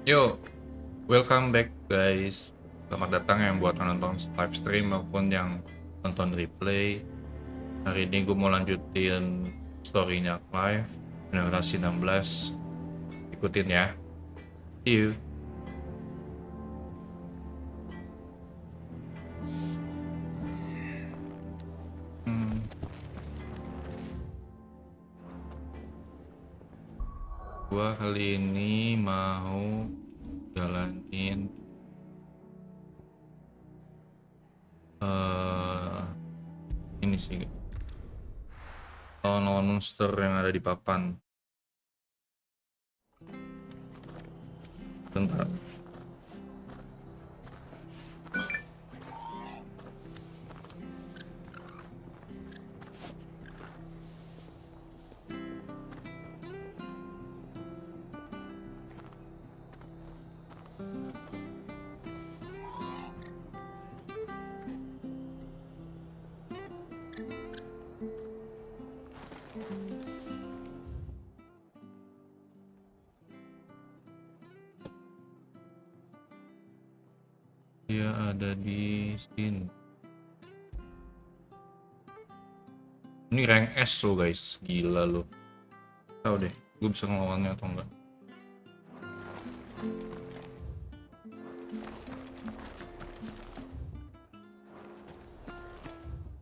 Yo, welcome back guys. Selamat datang yang buat nonton live stream maupun yang nonton replay. Hari ini gue mau lanjutin story-nya live generasi 16. Ikutin ya. See you. Gua kali ini mau jalanin ini sih, lawan monster yang ada di papan. Bentar. Dia ada di sini. Ini rank S lo guys, gila lo. Tahu deh, gue bisa ngelawannya atau enggak.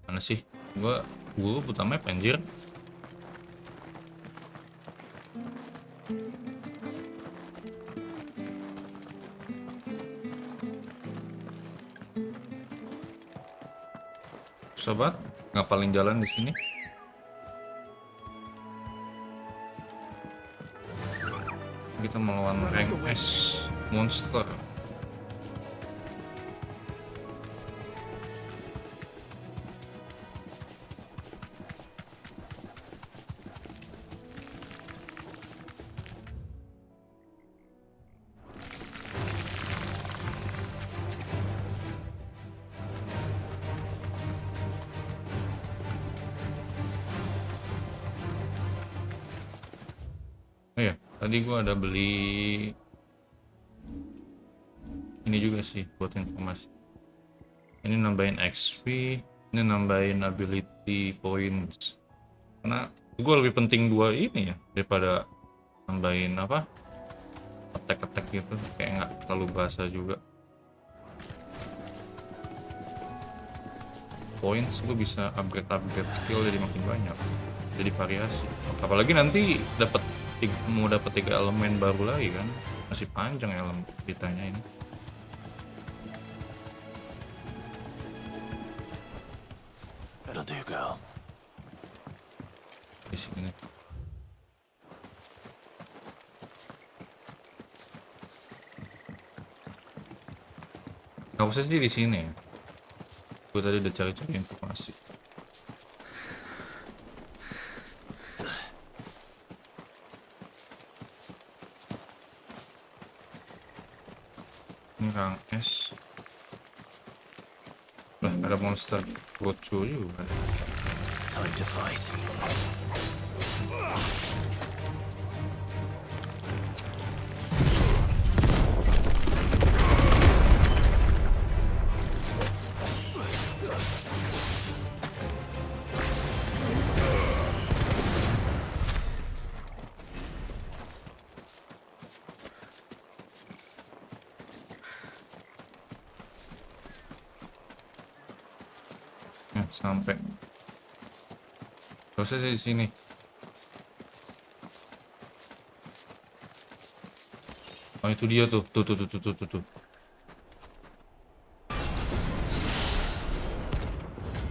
Mana sih? Gue buta map anjir. Sobat, ngapalin jalan di sini. Kita melawan rank S monster. Oh ya, tadi gua ada beli ini juga sih buat informasi. Ini nambahin XP, ini nambahin ability points. Karena gue lebih penting dua ini ya daripada nambahin apa attack gitu, kayak nggak terlalu berasa juga. Points gue bisa upgrade skill jadi makin banyak, jadi variasi. Apalagi nanti mau dapat 3 elemen baru lagi kan, masih panjang elemen ceritanya ini. That'll do, girl. Di sini. Gak usah sih di sini. Gue tadi udah cari-cari informasi. Ini Kang S. Lah, ada monster lucu juga. Time to fight. Sampai. Terusnya di sini. Oh, itu dia tuh. Tuh.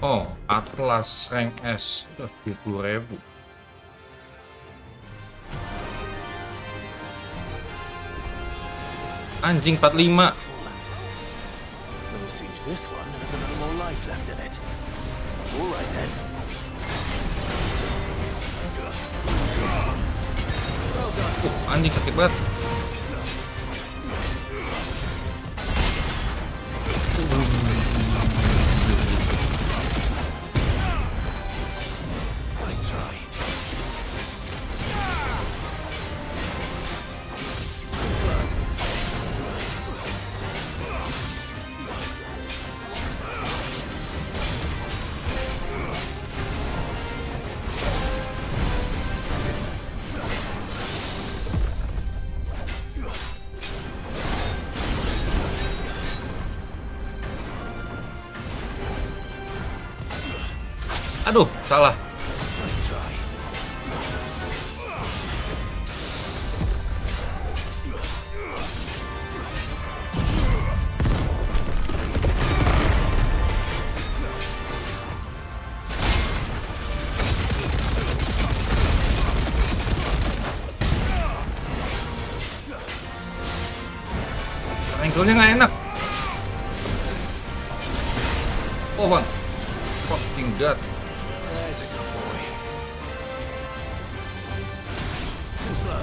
Oh, Atlas rank S. 70.000. Anjing 45. Well, it seems this one has a little more life left in it. All right then. Anjing sakit banget. Nice try. Aduh, salah. Nice try. Angle-nya nggak enak. Oh, man. Fucking god. There's a good boy. Too slow.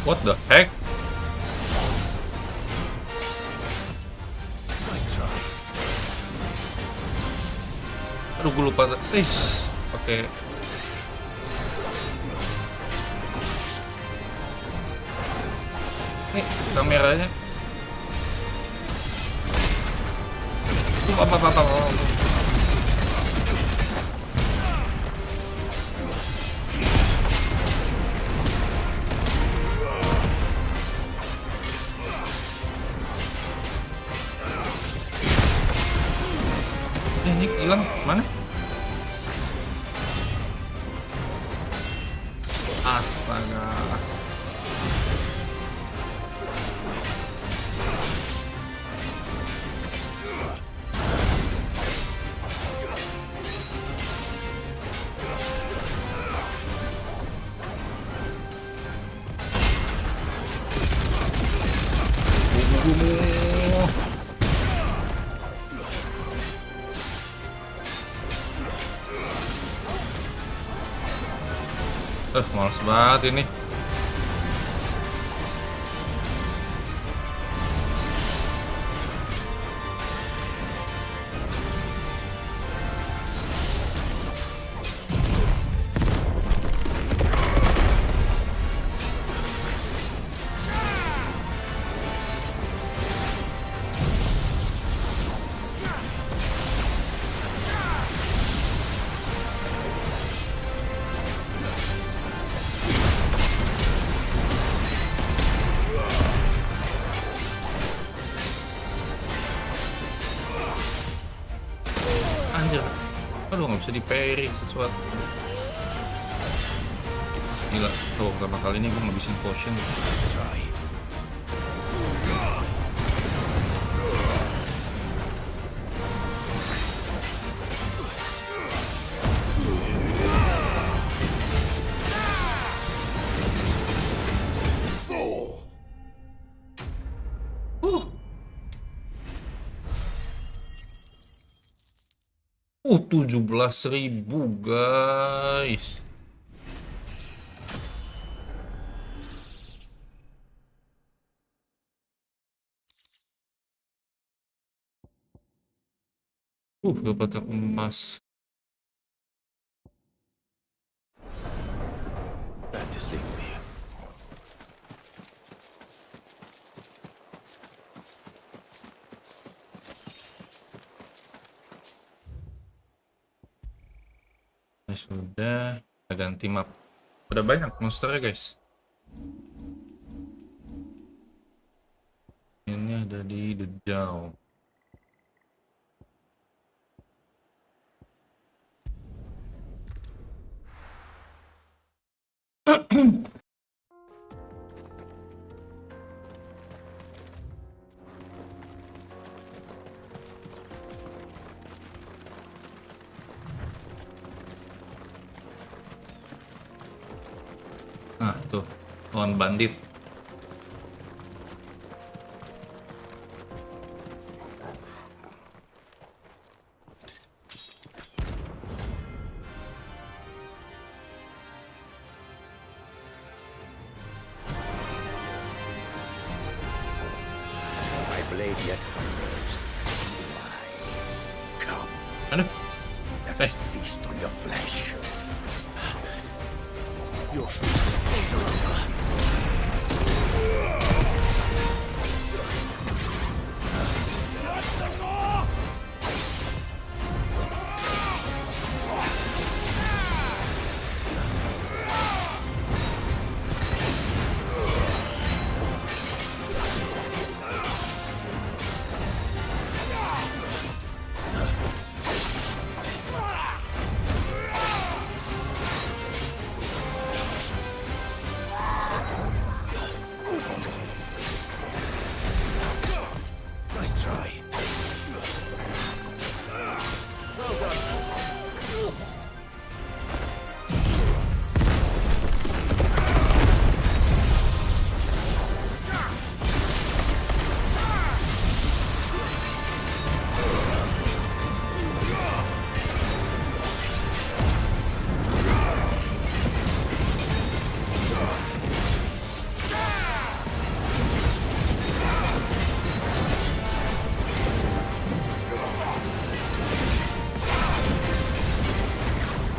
What the heck? Nice try. Aduh, gue lupa. Pakai. Nih, kameranya. Apa. Ini hilang mana? Astaga. Males banget ini. Anjir. Aduh, nggak bisa di-parry sesuatu. Gila, tuh pertama kali ini gue ngabisin potion. Nice try. Uh. 17.000 guys. Dapat emas. Back to sleep with you. Sudah, kita ganti map. Udah banyak monsternya guys. Ini ada di The Jaw. Nah, tuh, lawan bandit. My blade yet hungers. See Aduh. Let us feast on your flesh. Your feasting days are over. Nice try. Well done.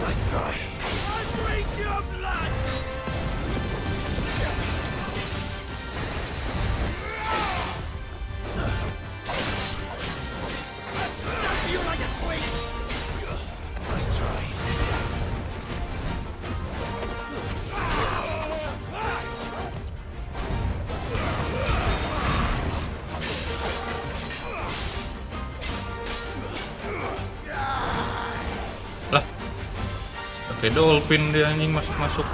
Nice try. I drink your blood! I'll snap you like a twig! Nice try. Lah. Oke, dolphin dia anjing masuk.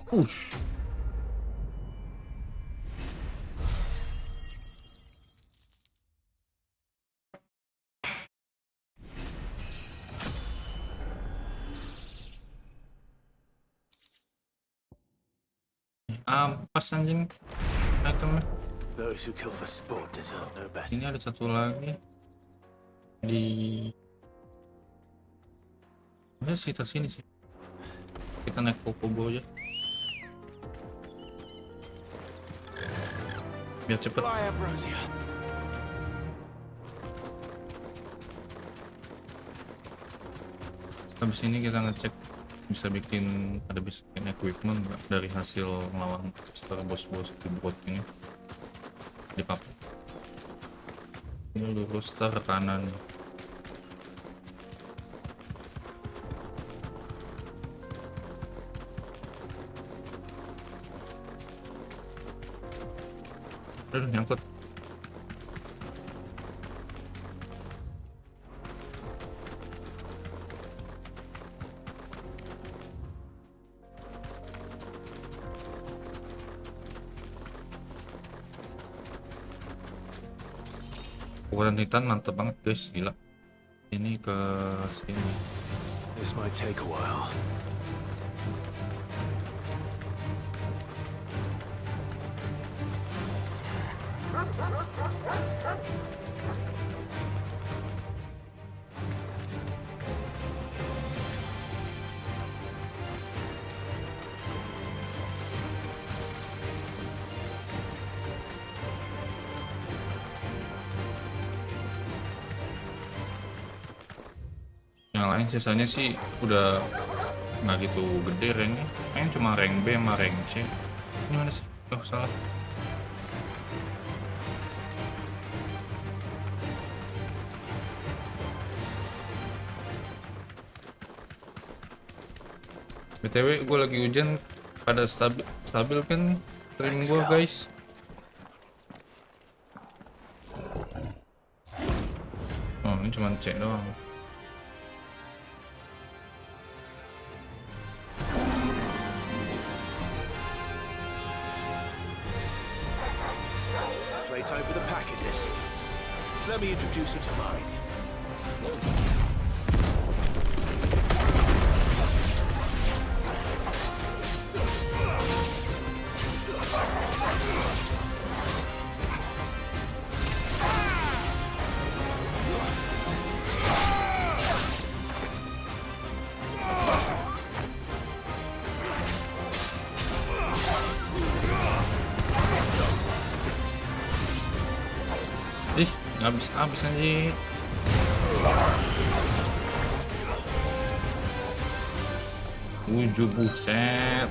Ush. Ampas anjing itemnya. Those who kill for sport deserve no better. Ini ada satu lagi di sekitar sini sih. Kita naik kokobo aja biar cepet. Fly, Ambrosia. Habis ini kita ngecek bisa bikin equipment nggak dari hasil melawan bos-bos di bot ini di pabrik. Ini lurus ke kanan. Aduh, nyangkut. Kekuatan Titan mantep banget guys, gila. Ini ke sini. This might take a while. Yang lain sisanya sih udah nggak gitu gede ranknya. Kayaknya cuma rank B sama rank C. Ini mana sih? Oh, salah. BTW gue lagi hujan pada stabil kan stream gue guys. Oh, ini cuma C doang. Playtime for the pack, is it? Let me introduce you to mine. Ih, nggak habis anjir. Buset.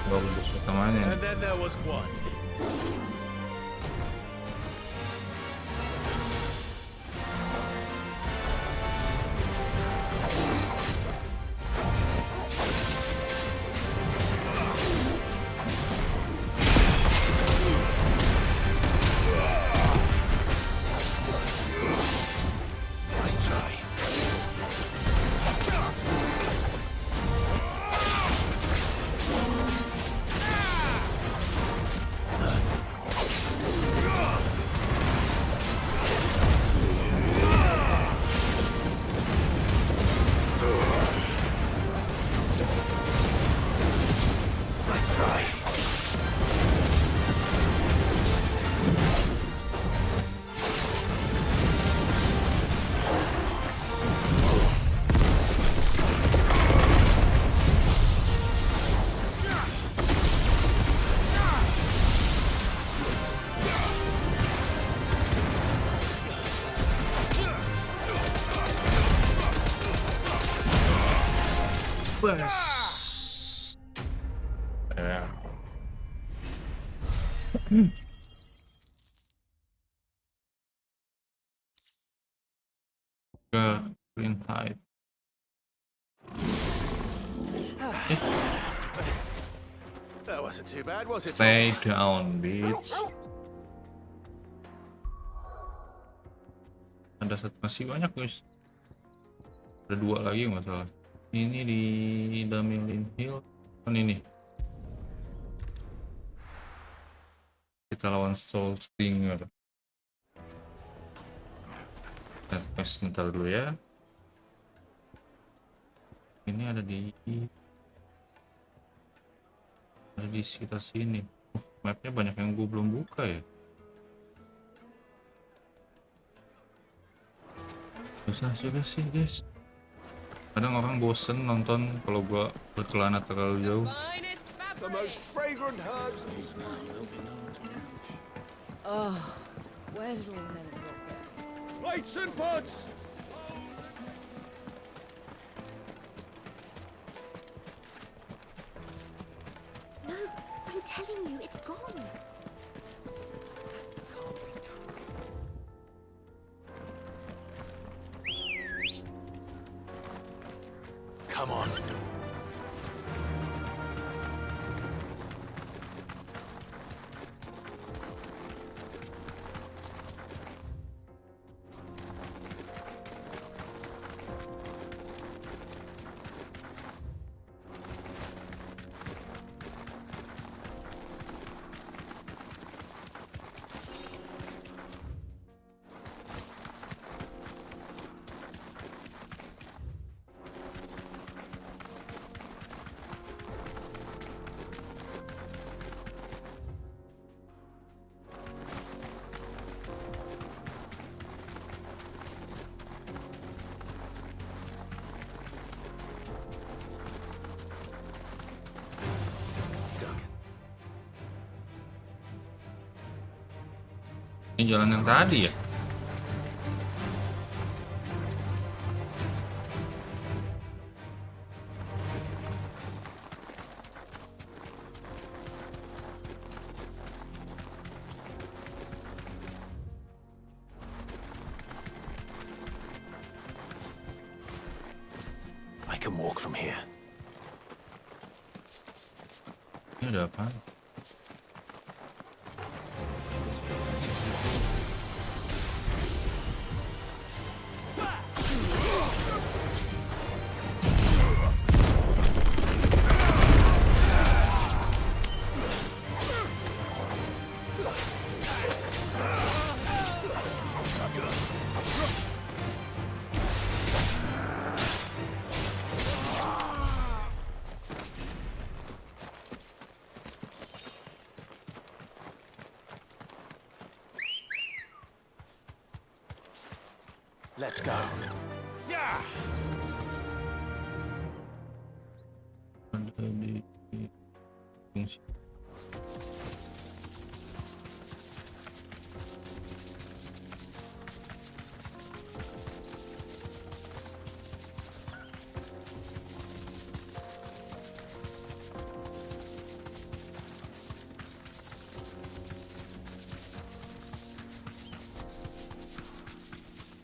Baru bos utamanya. And then there was one. Nice try. Bas. Ya. Ke Green Tide. That wasn't too bad, was it? Stay down, bitch. Ada masih banyak guys. Ada 2 lagi nggak salah. Ini di Damelin Hill. Kan ini. Kita lawan Soul Stinger. Kita sebentar dulu ya. Ini ada di sekitar sini. Mapnya banyak yang gue belum buka ya. Susah juga sih guys. Kadang orang bosen nonton kalau gua berkelana terlalu jauh. The most fragrant herbs and smells. Oh, where did all the men of the rock go? Plates and pots! No, I'm telling you, it's gone. Come on. Ini jalan yang tadi ya. I can walk from here. Ini ada apa? Let's go. Yeah. Ada di fungsi.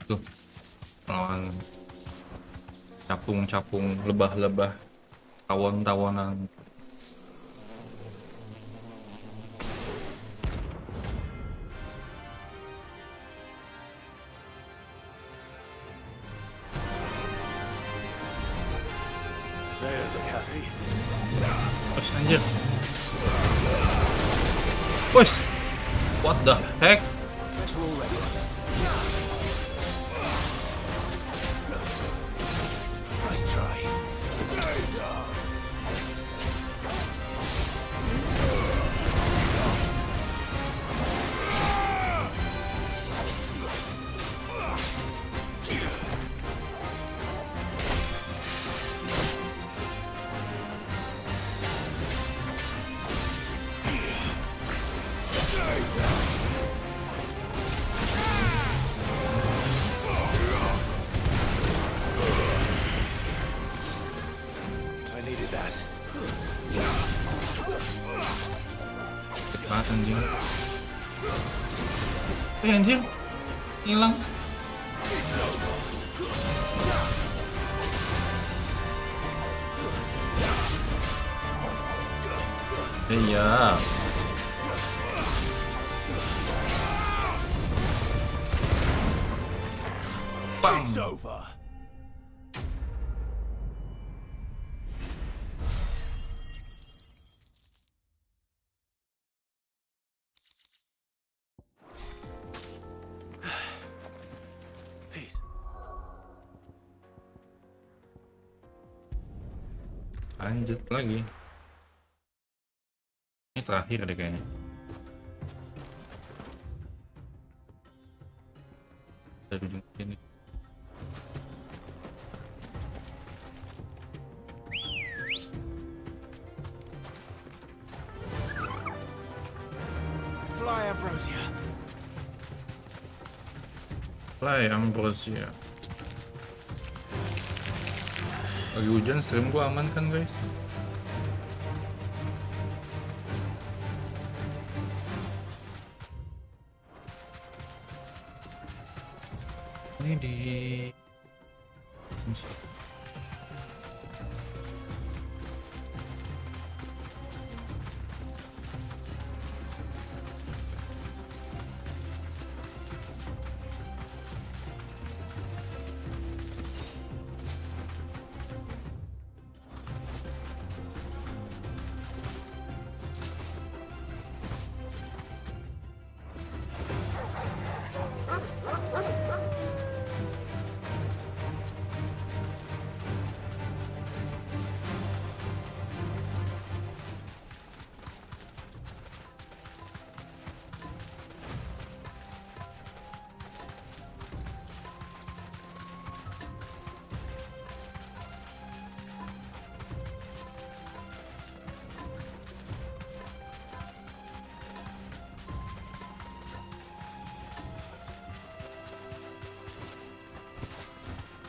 Tuh, lawan capung-capung, lebah-lebah, tawon-tawonan. They don't look happy. Terus anjir. Wes, what the heck? Guess we're all ready. Nice try. I needed that. Cepat anjing. Anjir. Hilang. Iya. Bang. It's over. Peace. Lanjut lagi. Ini terakhir deh kayaknya. Dari ujung sini. Fly, Ambrosia. Fly Ambrosia. Lagi hujan, stream gua aman kan guys? Ini di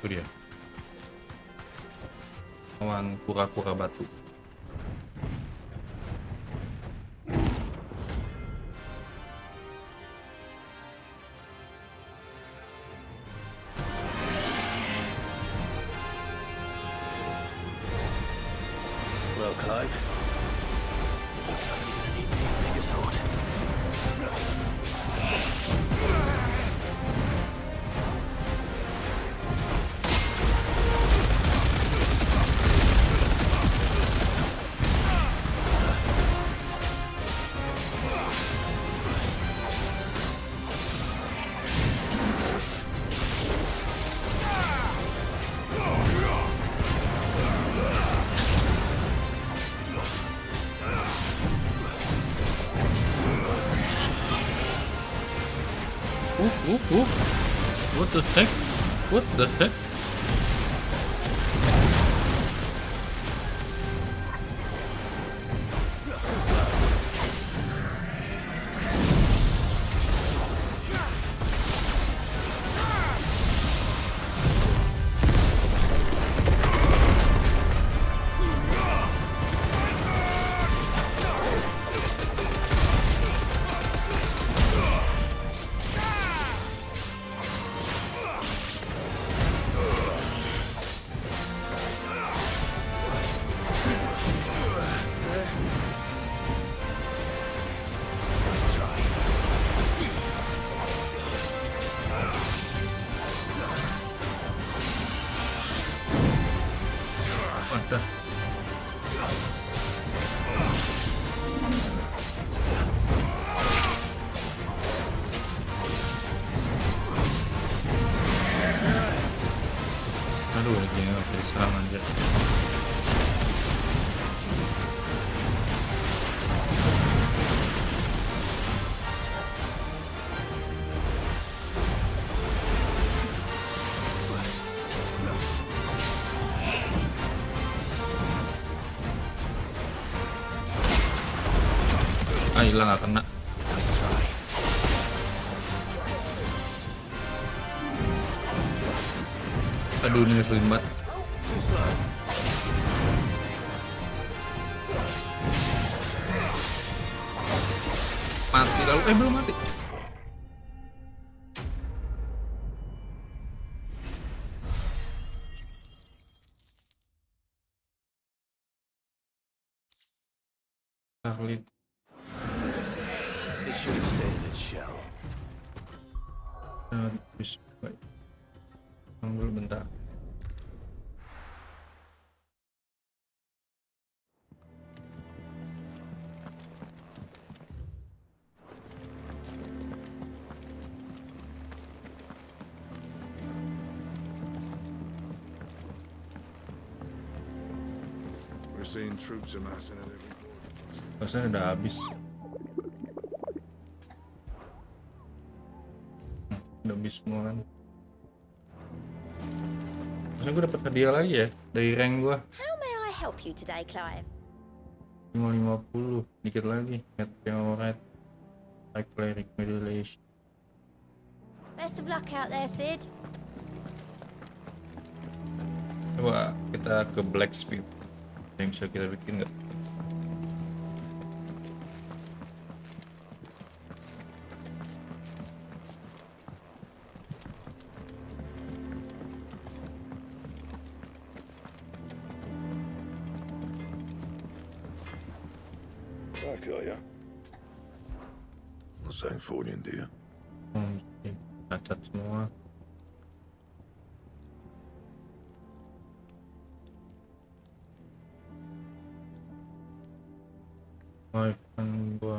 itu dia. Awan kura-kura batu. Well, Clive. Looks like you're gonna need me a bigger sword. What the heck? What the heck? Wadah. Aduh, lagi nggak bisa serang aja. Ah, hilang, nggak kena. Nice try. Aduh, ini ngeselin banget. Too slow. Mati lalu, belum mati. Kali. It should have stayed in its shell. Habis. Baik. Tunggu dulu bentar. We're seeing troops amassing at every Rasanya udah habis. Udah habis semua kan. Terusnya gue dapet hadiah lagi ya dari rank gue. How may I help you today, Clive? 550, dikit lagi. Get favorite, like cleric mediation. Best of luck out there, Sid. Coba kita ke blacksmith. Yang bisa kita bikin nggak? back, are ya? What's that for you, dear? Cacat semua. Kan gua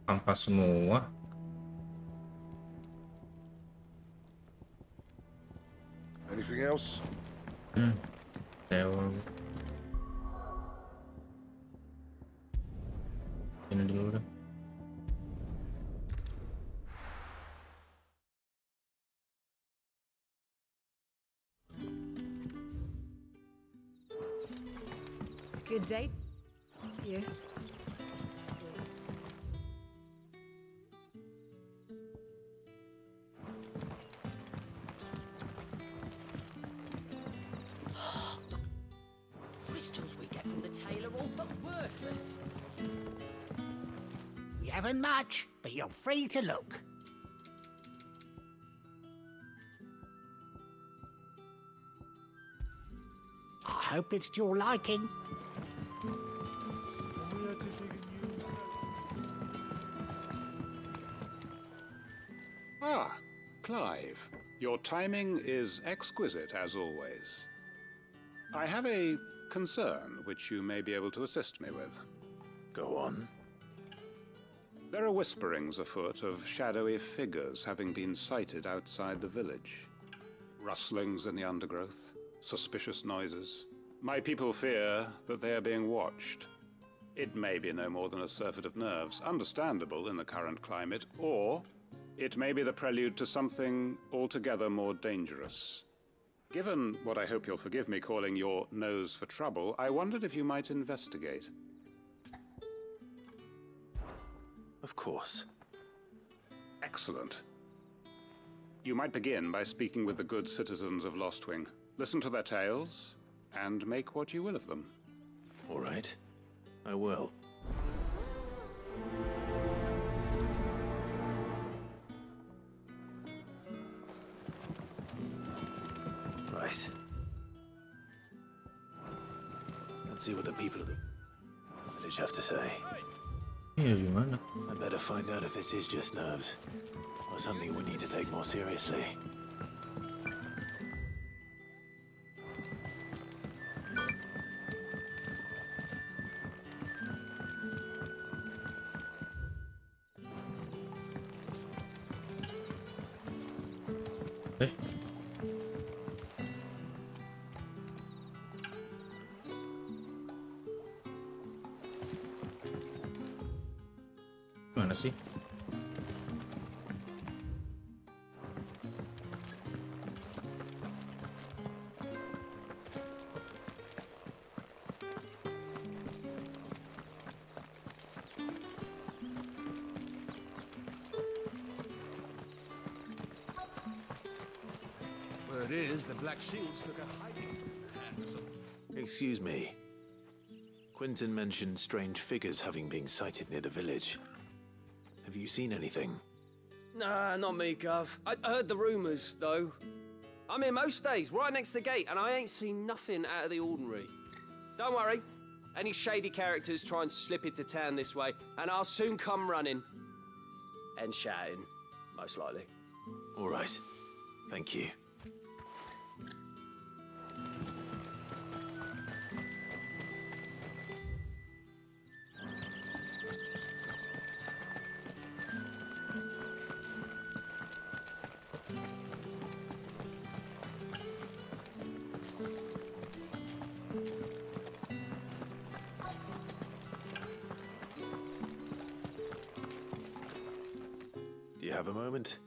ampas semua. Anything else? Teol. Ini dulu dah. Good day. You. Crystals we get from the tailor all but worthless. We haven't much, but you're free to look. I hope it's to your liking. Ah, Clive. Your timing is exquisite, as always. I have a concern which you may be able to assist me with. Go on. There are whisperings afoot of shadowy figures having been sighted outside the village. Rustlings in the undergrowth, suspicious noises. My people fear that they are being watched. It may be no more than a surfeit of nerves, understandable in the current climate, or it may be the prelude to something altogether more dangerous. Given what I hope you'll forgive me calling your nose for trouble, I wondered if you might investigate. Of course. Excellent. You might begin by speaking with the good citizens of Lostwing. Listen to their tales, and make what you will of them. All right. I will. Right. Let's see what the people of the village have to say. Iya gimana? I better find out if this is just nerves, or something we need to take more seriously. Eh? Gimana sih? Word is, the Black Shields took a hiding. Excuse me. Quinton mentioned strange figures having been sighted near the village. Have you seen anything? Nah, not me, Gov. I heard the rumours, though. I'm here most days, right next to the gate, and I ain't seen nothing out of the ordinary. Don't worry. Any shady characters try and slip into town this way, and I'll soon come running. And shouting, most likely. All right. Thank you. Do you have a moment?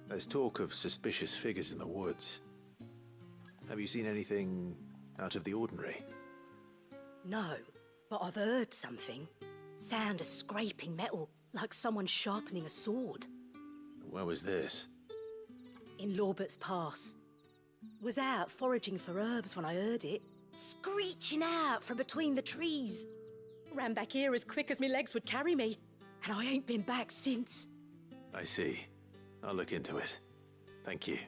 There's talk of suspicious figures in the woods. Have you seen anything out of the ordinary? No, but I've heard something. Sound of scraping metal, like someone sharpening a sword. Where was this? In Lorbert's Pass. Was out foraging for herbs when I heard it, screeching out from between the trees. Ran back here as quick as my legs would carry me, and I ain't been back since. I see. I'll look into it. Thank you.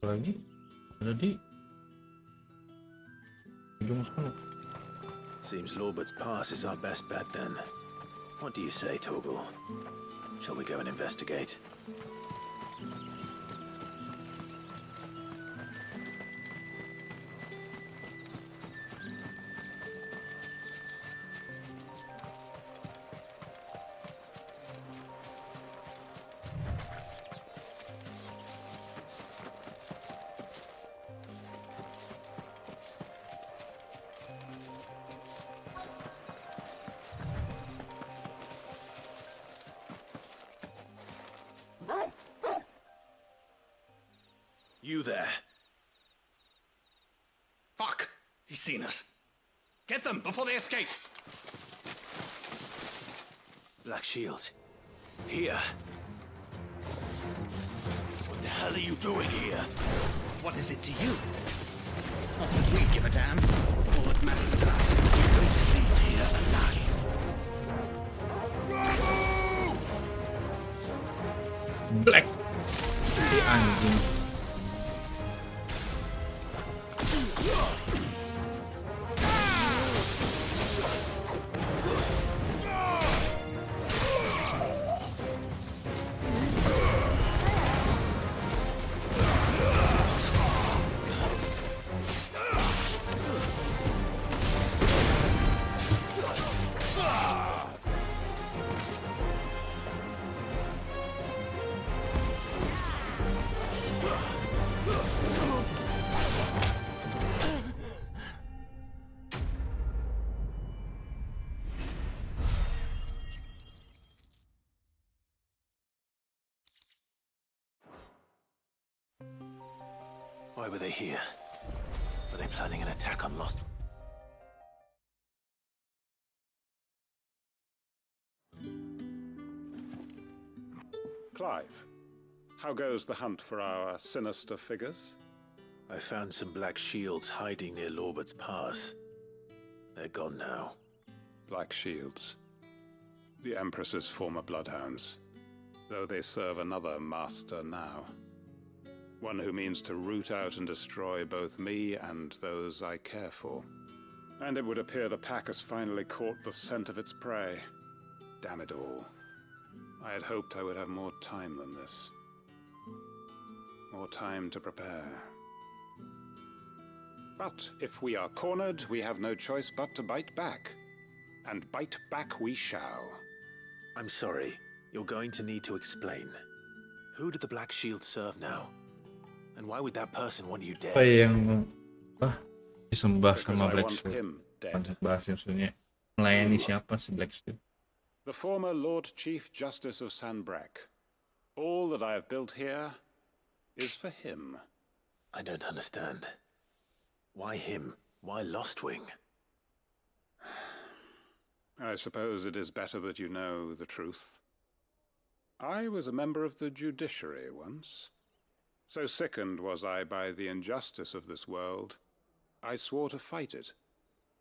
Lagi ada di ujung sana. Seems Lorbert's Pass is our best bet then. What do you say, Torgal? Shall we go and investigate? You there. Fuck! He's seen us. Get them before they escape! Black Shields. Here. What the hell are you doing here? What is it to you? Not that we give a damn. All that matters to us is that you don't leave here alive. Black. Si anjing. Why were they here? Were they planning an attack on Lost? Clive, how goes the hunt for our sinister figures? I found some black shields hiding near Lorbert's Pass. They're gone now. Black Shields. The Empress's former bloodhounds. Though they serve another master now. One who means to root out and destroy both me and those I care for. And it would appear the pack has finally caught the scent of its prey. Damn it all. I had hoped I would have more time than this. More time to prepare. But if we are cornered, we have no choice but to bite back. And bite back we shall. I'm sorry. You're going to need to explain. Who did the Black Shield serve now? And why would that person want you Apa dead? yang disembah Because sama I Black want Shield? him dead. Bahasnya maksudnya melayani siapa si Black Shield? The former Lord Chief Justice of Sanbreque. All that I have built here is for him. I don't understand. Why him? Why Lostwing? I suppose it is better that you know the truth. I was a member of the judiciary once. So sickened was I by the injustice of this world, I swore to fight it.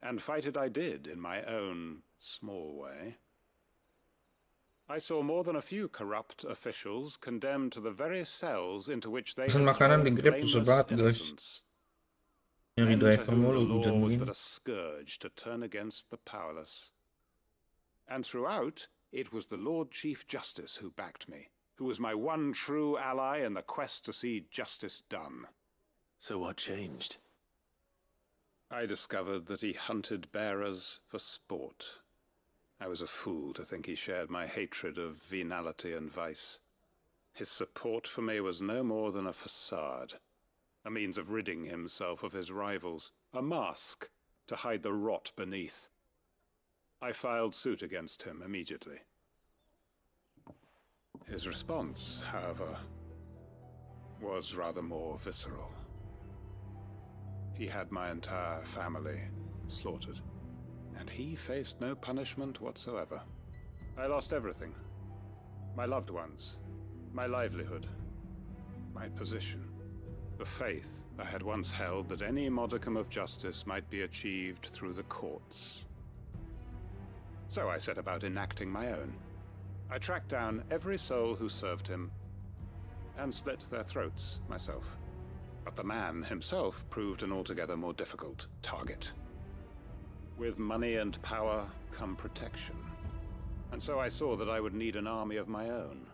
And fight it I did in my own small way. I saw more than a few corrupt officials condemned to the very cells into which they Pesan had makanan di thrown Grab susah blameless banget guys. innocence. Nyari Men to driver whom mulu the law hujan was begini. but a scourge to turn against the powerless. And throughout, it was the Lord Chief Justice who backed me, who was my one true ally in the quest to see justice done. So what changed? I discovered that he hunted bearers for sport. I was a fool to think he shared my hatred of venality and vice. His support for me was no more than a facade, a means of ridding himself of his rivals, a mask to hide the rot beneath. I filed suit against him immediately. His response, however, was rather more visceral. He had my entire family slaughtered, and he faced no punishment whatsoever. I lost everything. My loved ones, my livelihood, my position, the faith I had once held that any modicum of justice might be achieved through the courts. So I set about enacting my own. I tracked down every soul who served him, and slit their throats myself. But the man himself proved an altogether more difficult target. With money and power come protection. And so I saw that I would need an army of my own.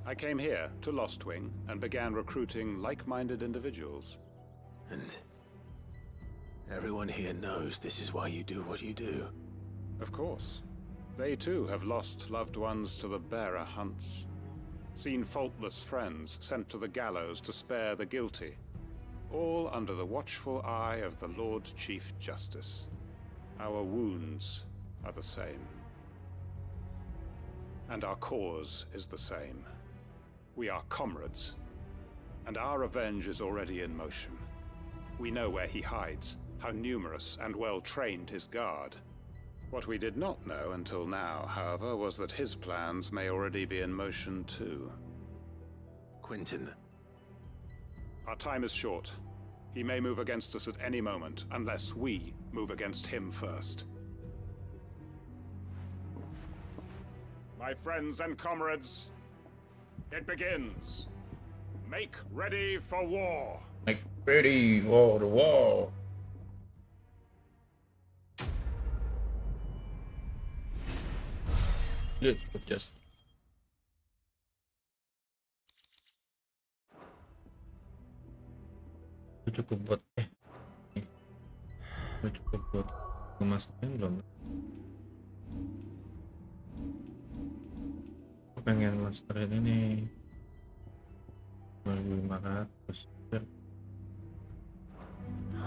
I came here to Lostwing and began recruiting like-minded individuals. And everyone here knows this is why you do what you do. Of course. They too have lost loved ones to the bearer hunts. Seen faultless friends sent to the gallows to spare the guilty. All under the watchful eye of the Lord Chief Justice. Our wounds are the same. And our cause is the same. We are comrades. And our revenge is already in motion. We know where he hides, how numerous and well-trained his guard. What we did not know until now, however, was that his plans may already be in motion too. Quentin. Our time is short. He may move against us at any moment, unless we move against him first. My friends and comrades, it begins. Make ready for war. Make ready for the war. Good, just. Itu cukup buat itu cukup buat memastikan belum? Aku pengen masterin ini 2500.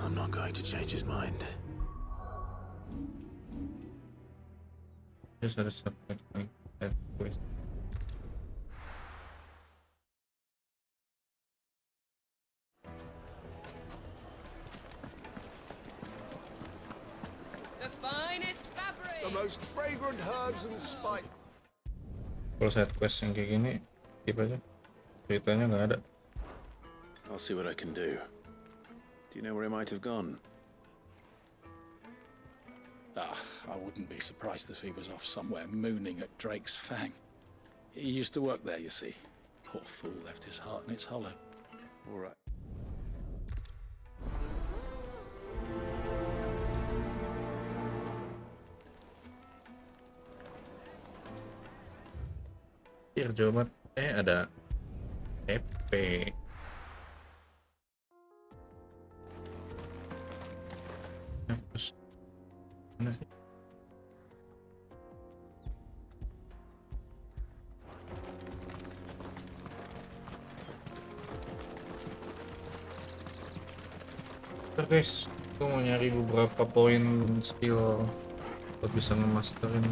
I'm not going to change his mind. Just ada subject quest. herbs and spice. Kalau side quest yang kayak gini, skip aja. Ceritanya nggak ada. I'll see what I can do. Do you know where he might have gone? I wouldn't be surprised if he was off somewhere mooning at Drake's Fang. He used to work there, you see. Poor fool left his heart in its hollow. All right. Here, Jawa Barat. Ada PP. Terus mana sih? Oke guys, aku mau nyari beberapa poin skill buat bisa ngemasterin.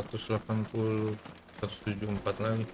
Tuh 180, 174 lagi.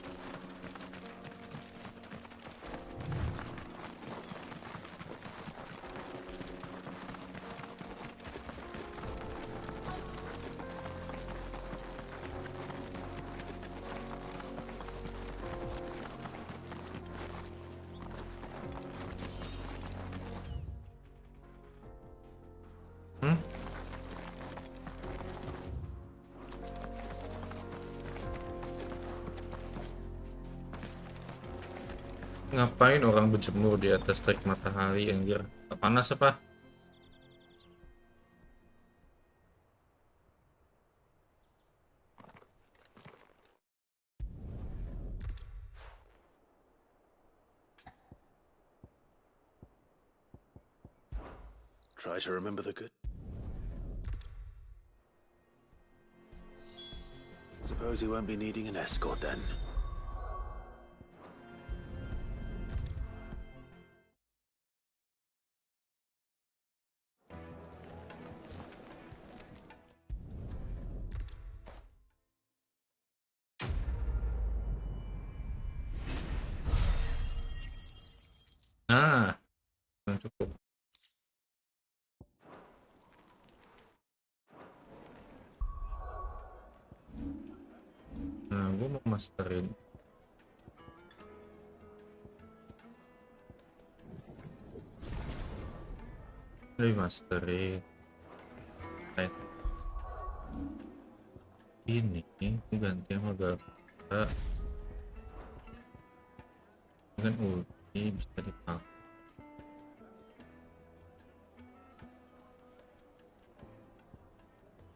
Ngapain orang berjemur di atas terik matahari, anjir? Panas apa? Try to remember the good. Suppose he won't be needing an escort then. Nah, belum cukup. Nah, gue mau masterin. Masterin. Ini ganti sama Gabra. Dengan ulti bisa dipakai.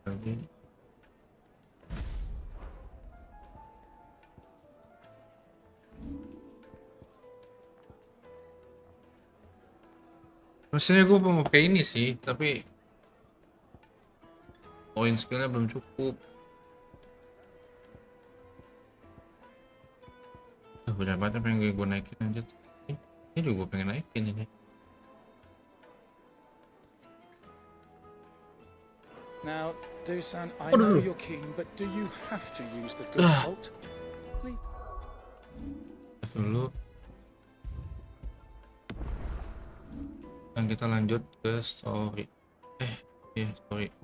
Lagi. Maksudnya gue mau pakai ini sih, tapi poin skillnya belum cukup. Banyak banget apa yang gue naikin aja. Ini juga gue pengen naikin ini. Now, Dusan, I know you're keen, but do you have to use the good salt? Please. Dulu. Dan kita lanjut ke story. Story.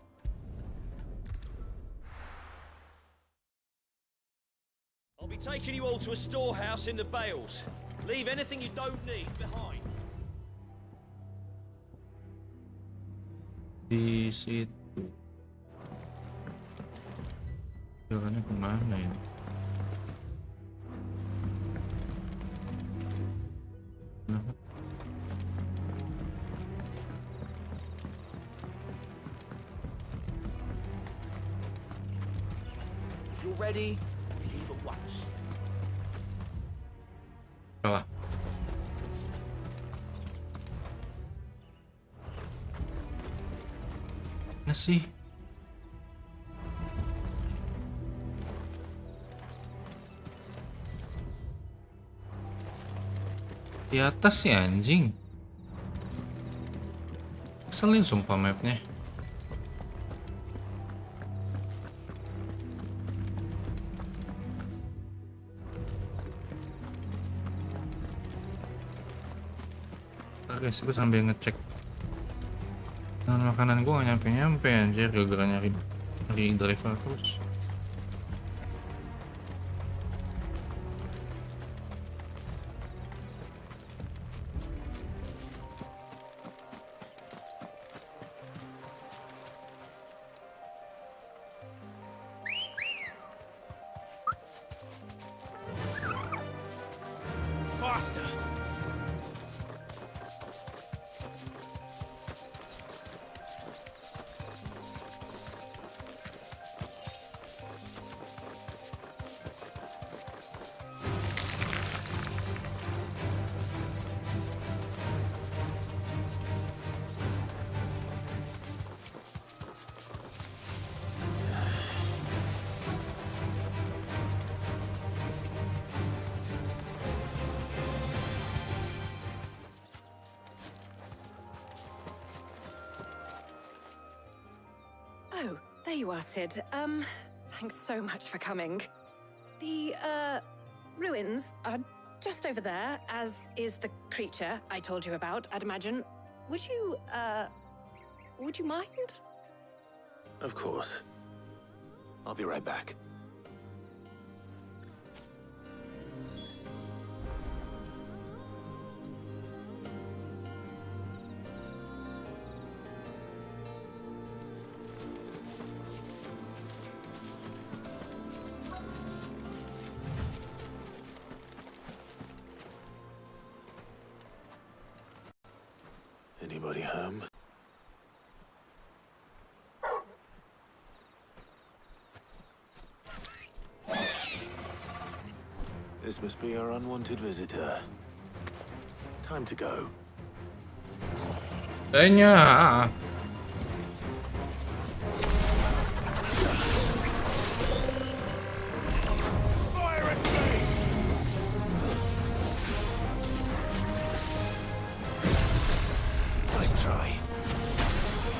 I'll be taking you all to a storehouse in the Bales. Leave anything you don't need behind. Di situ. Jalannya kemana ya? Kenapa? If you're ready, we leave at once. Salah. Mana sih? Di atas ya anjing. Keselin sumpah mapnya. Guys, gue sambil ngecek makanan gue gak nyampe-nyampe anjir, gara-gara nyari driver terus. Faster! Oh, there you are, Sid. Thanks so much for coming. The, ruins are just over there, as is the creature I told you about, I'd imagine. Would you mind? Of course. I'll be right back. Anybody home? This must be our unwanted visitor. Time to go. Lainnya. Nice try.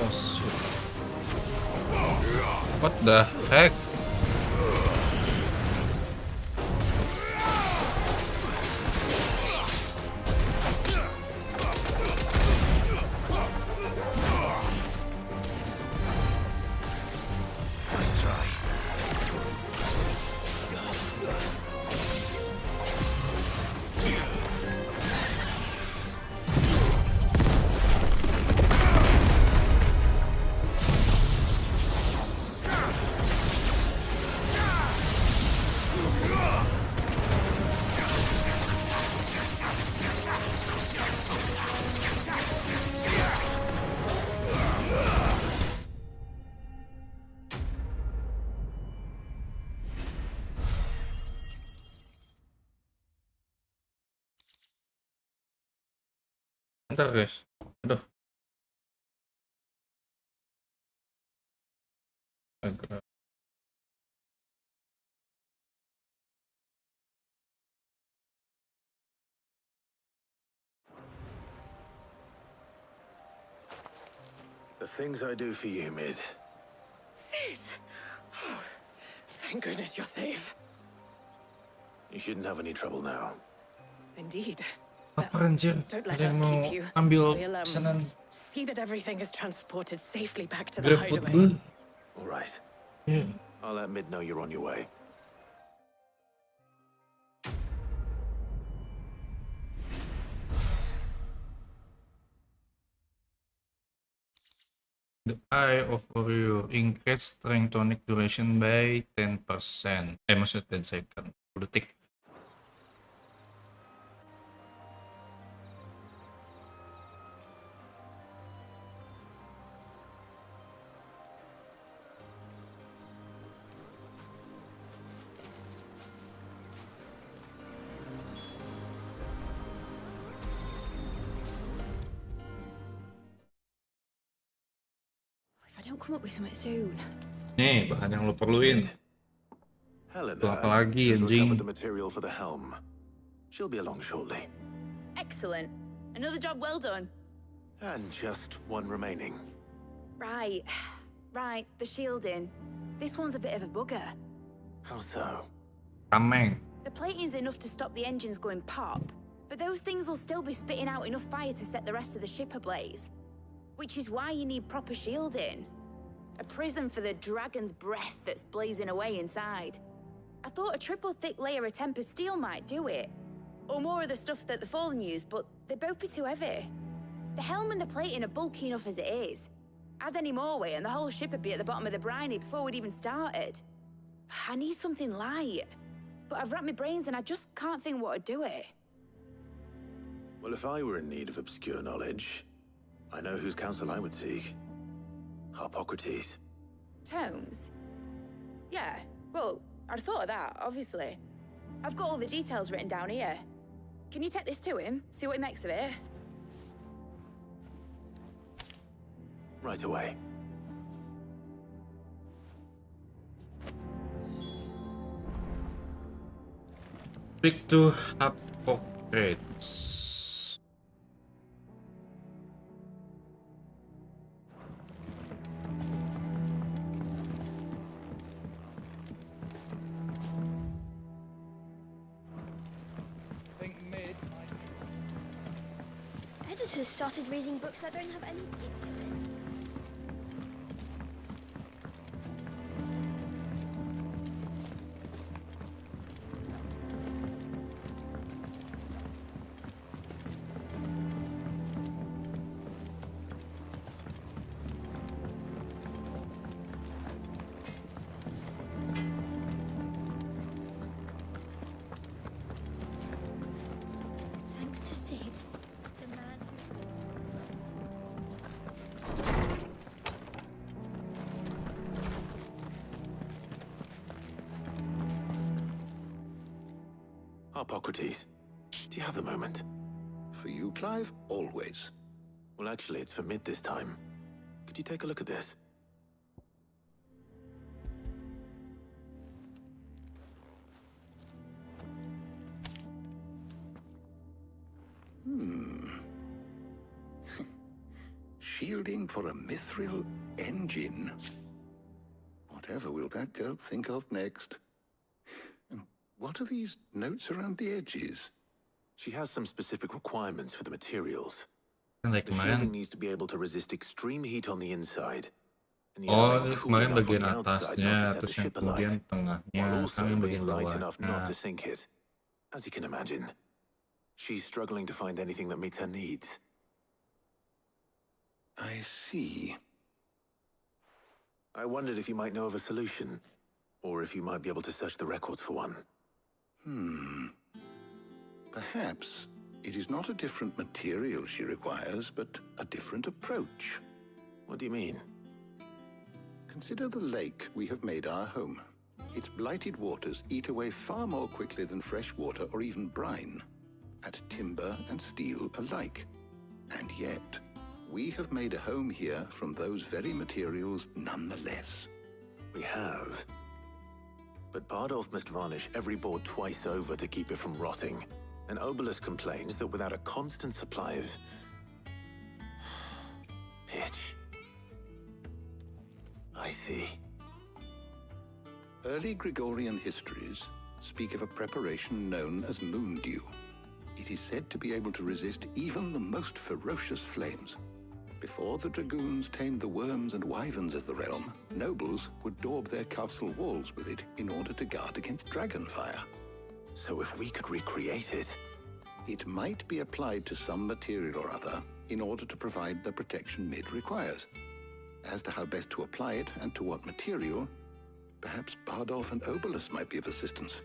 Oh, shit. What the heck? Nice try. Bentar guys. Aduh. Agak. The things I do for you, Mid. Sid! Oh, thank goodness you're safe. You shouldn't have any trouble now. Indeed. Apa anjir? Don't let Ada us yang mau keep you. ambil We'll, pesanan see that everything is transported safely back to the GrabFood hideaway. gue? All right. Iya. I'll let Mid know you're on your way. The Eye of Warrior increase strength tonic duration by 10%. Maksudnya 10 second. 10 detik. If I don't come up with something soon. Nih, bahan yang lo perluin. Helena Tuh apa lagi has anjing? recovered the material for the helm. She'll be along shortly. Excellent. Another job well done. And just one remaining. Right. Right, the shielding. This one's a bit of a bugger. How so? Tameng. The plating's enough to stop the engines going pop, but those things will still be spitting out enough fire to set the rest of the ship ablaze. Which is why you need proper shielding. A prison for the dragon's breath that's blazing away inside. I thought a triple thick layer of tempered steel might do it. Or more of the stuff that the Fallen use, but they'd both be too heavy. The helm and the plating are bulky enough as it is. Add any more weight and the whole ship would be at the bottom of the briny before we'd even started. I need something light. But I've racked my brains and I just can't think what would do it. Well, if I were in need of obscure knowledge, I know whose counsel I would seek. Hippocrates. Tomes? Yeah, well, I'd thought of that, obviously. I've got all the details written down here. Can you take this to him, see what he makes of it? Right away. Speak to Hippocrates. Think Mid might be... Editors started reading books that don't have any pictures in. Thanks to Sid, the man Hippocrates, do you have a moment? For you, Clive, always. Well, actually, it's for Mid this time. Could you take a look at this? Shielding for a mithril engine. Whatever will that girl think of next? And what are these notes around the edges? She has some specific requirements for the materials. Like The shielding kemarin. needs to be able to resist extreme heat on the inside. And Oh, remain ini cool kemarin enough on bagian the outside atasnya, not to set terus the yang ship alight, kemudian tengahnya, while also sekarang bagian being light enough not bawahnya. to sink it. As you can imagine, she's struggling to find anything that meets her needs. I see. I wondered if you might know of a solution, or if you might be able to search the records for one. Perhaps it is not a different material she requires, but a different approach. What do you mean? Consider the lake we have made our home. Its blighted waters eat away far more quickly than fresh water or even brine, at timber and steel alike. And yet, we have made a home here from those very materials nonetheless. We have. But Bardolph must varnish every board twice over to keep it from rotting. And Obelus complains that without a constant supply of pitch. I see. Early Gregorian histories speak of a preparation known as moon dew. It is said to be able to resist even the most ferocious flames. Before the dragoons tamed the worms and wyverns of the realm, nobles would daub their castle walls with it in order to guard against dragon fire. So if we could recreate it... It might be applied to some material or other in order to provide the protection Mid requires. As to how best to apply it and to what material, perhaps Bardolph and Obelus might be of assistance.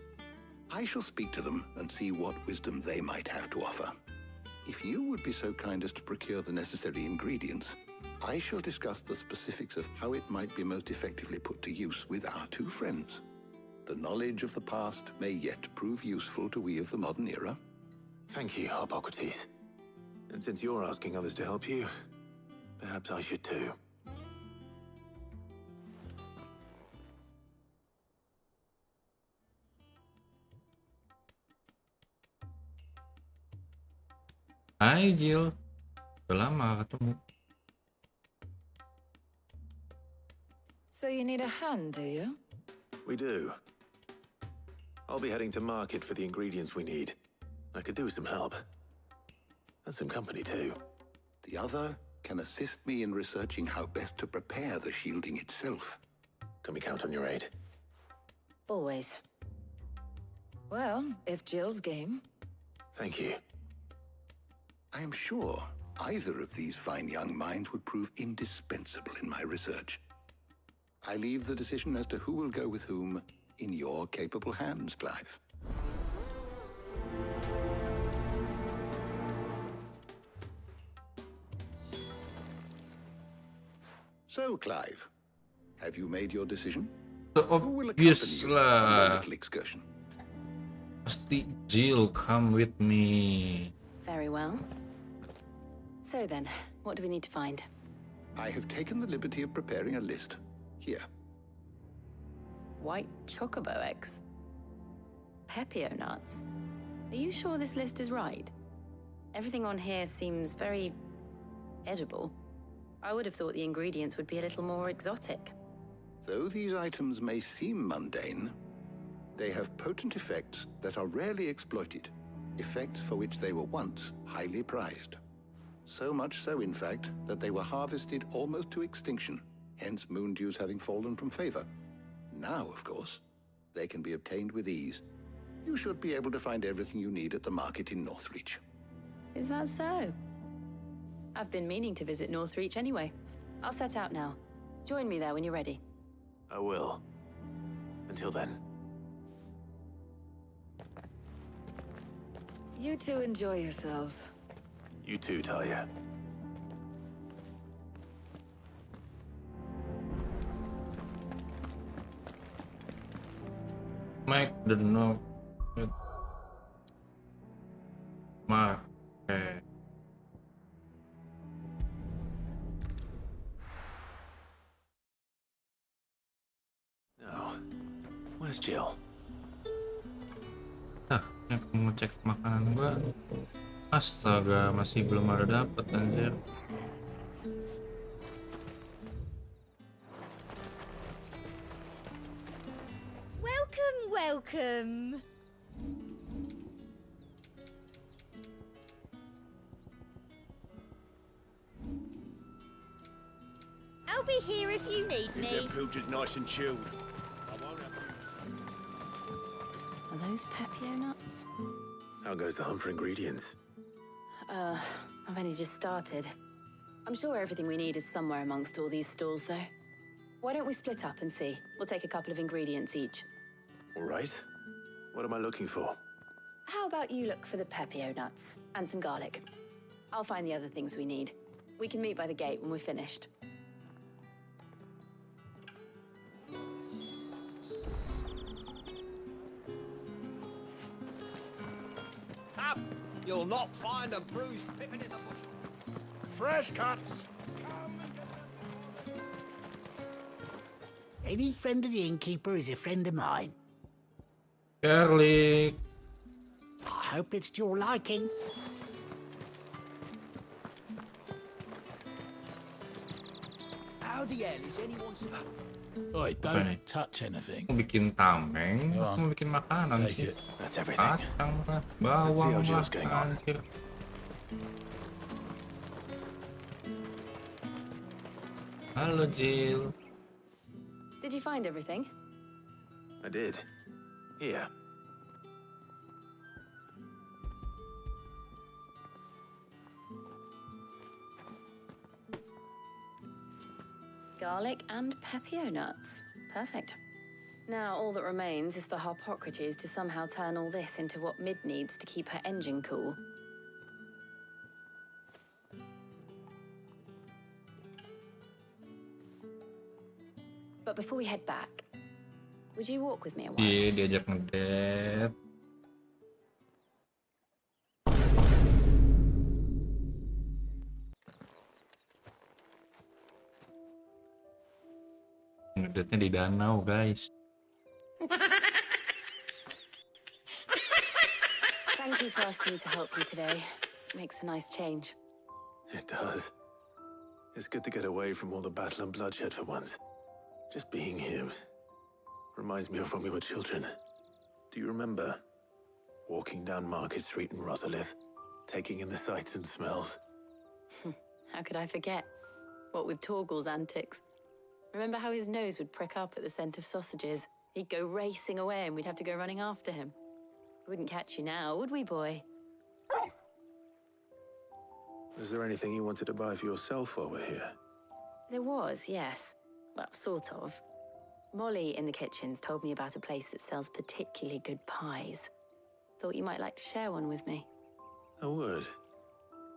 I shall speak to them and see what wisdom they might have to offer. If you would be so kind as to procure the necessary ingredients, I shall discuss the specifics of how it might be most effectively put to use with our two friends. The knowledge of the past may yet prove useful to we of the modern era. Thank you, Hippocrates. And since you're asking others to help you, perhaps I should too. Hai Jill, udah lama ketemu. So you need a hand, do you? We do. I'll be heading to market for the ingredients we need. I could do with some help. And some company, too. The other can assist me in researching how best to prepare the shielding itself. Can we count on your aid? Always. Well, if Jill's game. Thank you. I am sure either of these fine young minds would prove indispensable in my research. I leave the decision as to who will go with whom in your capable hands, Clive. So, Clive, have you made your decision? So Who will accompany obvious you on your lah. little excursion? Pasti Jill come with me. Very well. So then, what do we need to find? I have taken the liberty of preparing a list. Here. White chocobo eggs. Pepio nuts. Are you sure this list is right? Everything on here seems very edible. I would have thought the ingredients would be a little more exotic. Though these items may seem mundane, they have potent effects that are rarely exploited, effects for which they were once highly prized. So much so, in fact, that they were harvested almost to extinction, hence moon dews having fallen from favor. Now, of course, they can be obtained with ease. You should be able to find everything you need at the market in Northreach. Is that so? I've been meaning to visit Northreach anyway. I'll set out now. Join me there when you're ready. I will. Until then. You two enjoy yourselves. You too, Talia. Make the note. Mark. Now, where's Jill? Aku ngecek makanan gua. Astaga, masih belum ada dapet anjir. Welcome, welcome. I'll be here if you need me. Pilger's nice and chilled. Are those Pepio nuts? How goes the hunt for ingredients? I've only just started. I'm sure everything we need is somewhere amongst all these stalls, though. Why don't we split up and see? We'll take a couple of ingredients each. All right. What am I looking for? How about you look for the Pepio nuts and some garlic? I'll find the other things we need. We can meet by the gate when we're finished. Up! You'll not find a bruised pippin in the bush. Fresh cuts! Any friend of the innkeeper is a friend of mine. Garlic. I hope it's to your liking. How the hell is anyone... Oi, don't touch anything. Mau bikin tameng, Go on. mau bikin makanan Take sih. it. That's everything. Kacang lah, Let's see how bawang Jill's lah, getting on. anjir. Halo Jill. Did you find everything? I did. Here. Garlic and Pepio nuts. Perfect. Now all that remains is for Harpocrates to somehow turn all this into what Mid needs to keep her engine cool. But before we head back, would you walk with me a while? Iya, diajak ngedet. Ngedetnya di danau, guys. Thank you for asking me to help you today. Makes a nice change. It does. It's good to get away from all the battle and bloodshed for once. Just being here reminds me of when we were children. Do you remember walking down Market Street in Rosalith, taking in the sights and smells. How could I forget? What with Torgal's antics. Remember how his nose would prick up at the scent of sausages? He'd go racing away and we'd have to go running after him. We wouldn't catch you now, would we, boy? Is there anything you wanted to buy for yourself while we're here? There was, yes. Well, sort of. Molly in the kitchens told me about a place that sells particularly good pies. Thought you might like to share one with me. I would.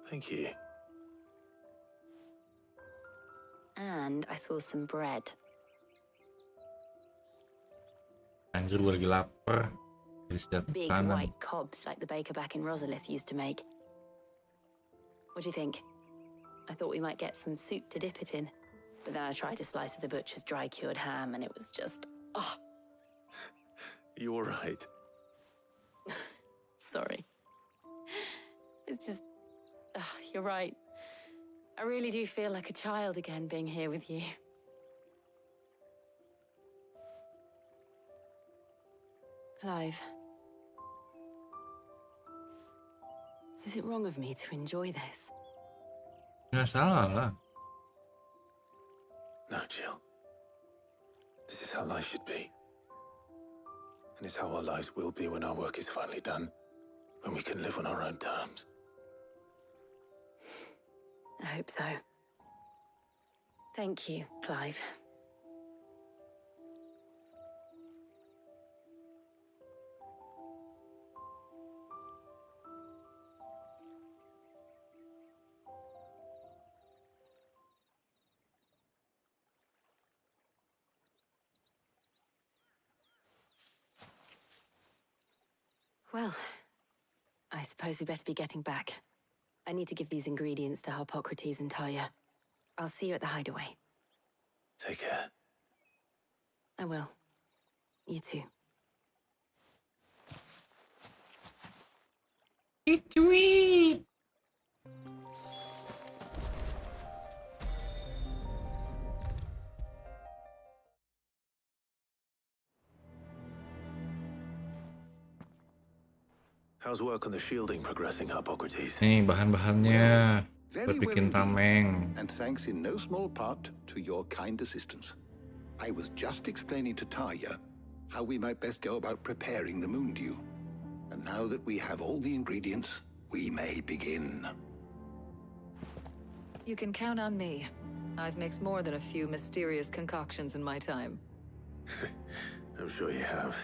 Thank you. And I saw some bread. Anjir, gue lagi lapar. Jadi setiap Big makanan. white cobs like the baker back in Rosalith used to make. What do you think? I thought we might get some soup to dip it in. But then I tried a slice of the butcher's dry-cured ham and it was just... oh, You all right? sorry. It's just... you're right. I really do feel like a child again being here with you. Clive. Is it wrong of me to enjoy this? Nggak salah lah. No, Jill. This is how life should be. And it's how our lives will be when our work is finally done. When we can live on our own terms. I hope so. Thank you, Clive. Well, I suppose we better be getting back. I need to give these ingredients to Harpocrates and Talia. I'll see you at the hideaway. Take care. I will. You too. Tweet. How's work on the shielding progressing, Harpocrates? Nih bahan-bahannya buat Very well bikin indeed, tameng. and thanks in no small part to your kind assistance. I was just explaining to Tarja how we might best go about preparing the moon dew. And now that we have all the ingredients, we may begin. You can count on me. I've mixed more than a few mysterious concoctions in my time. I'm sure you have.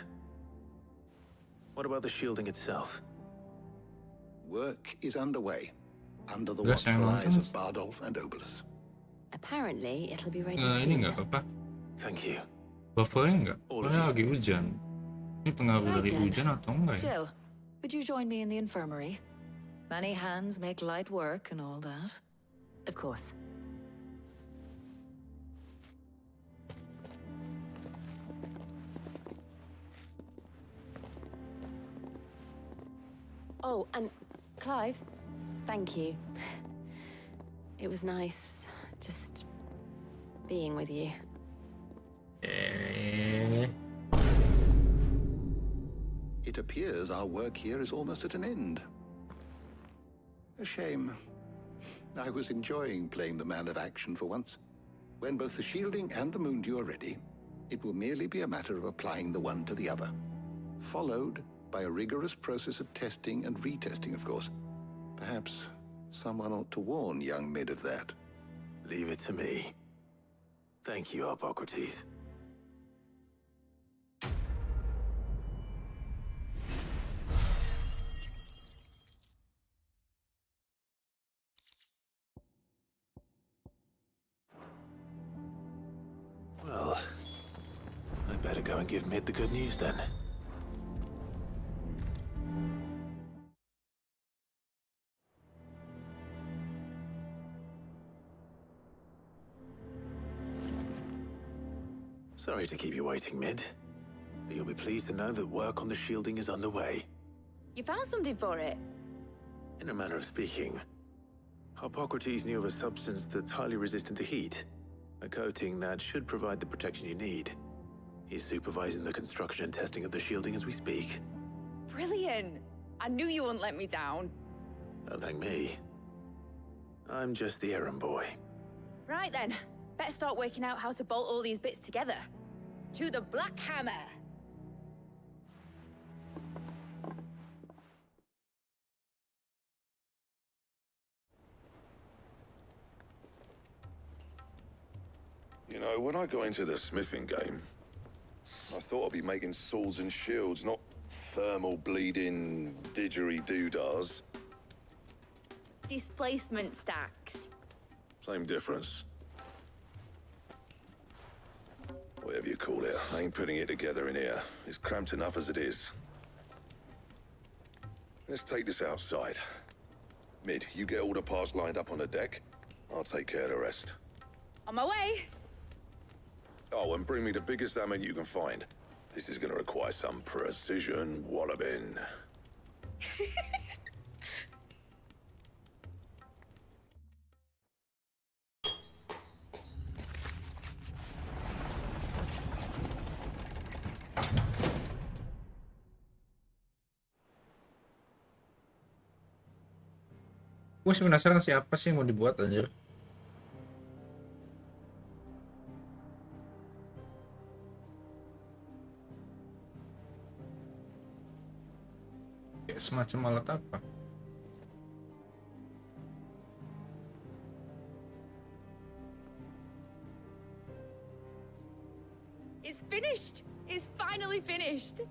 What about the shielding itself? Work is underway, under the Udah, saya watchful eyes nonton. of Bardolph and Obolus. Apparently, it'll be ready Nah, soon. ini nggak apa-apa. Thank you. Buffernya nggak? All of Soalnya you. lagi hujan. Ini pengaruh Right dari then. hujan atau enggak ya? Jill, would you join me in the infirmary? Many hands make light work and all that. Of course. Oh, and Clive, thank you. It was nice just being with you. It appears our work here is almost at an end. A shame. I was enjoying playing the man of action for once. When both the shielding and the moon dew are ready, it will merely be a matter of applying the one to the other. Followed by a rigorous process of testing and retesting, of course. Perhaps someone ought to warn young Mid of that. Leave it to me. Thank you, Harpocrates. Well, I better go and give Mid the good news then. Sorry to keep you waiting, Mid. But you'll be pleased to know that work on the shielding is underway. You found something for it? In a manner of speaking, Harpocrates knew of a substance that's highly resistant to heat. A coating that should provide the protection you need. He's supervising the construction and testing of the shielding as we speak. Brilliant! I knew you wouldn't let me down. Don't thank me. I'm just the errand boy. Right then, better start working out how to bolt all these bits together. To the Black Hammer! You know, when I got into the smithing game, I thought I'd be making swords and shields, not thermal bleeding didgeridoo-dahs. Displacement stacks. Same difference. Whatever you call it, I ain't putting it together in here. It's cramped enough as it is. Let's take this outside. Mid, you get all the parts lined up on the deck. I'll take care of the rest. On my way! Oh, and bring me the biggest hammer you can find. This is gonna require some precision walloping. Gue sih penasaran siapa sih yang mau dibuat anjir. Kayak semacam alat apa? It's finished! It's finally finished!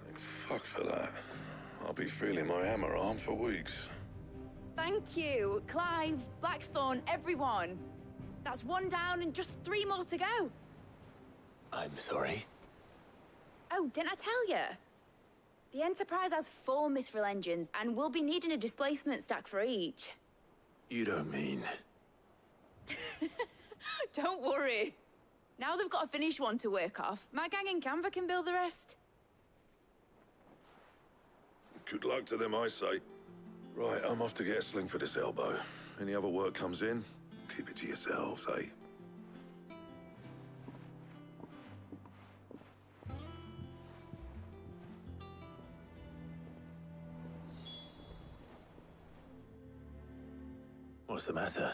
Thank fuck for that. I'll be feeling my hammer arm for weeks. Thank you, Clive, Blackthorn, everyone. That's one down and just 3 more to go. I'm sorry. Oh, didn't I tell you? The Enterprise has 4 mithril engines, and we'll be needing a displacement stack for each. You don't mean... Don't worry. Now they've got a finished one to work off. My gang in Canva can build the rest. Good luck to them, I say. Right, I'm off to get a sling for this elbow. Any other work comes in, keep it to yourselves, eh? What's the matter?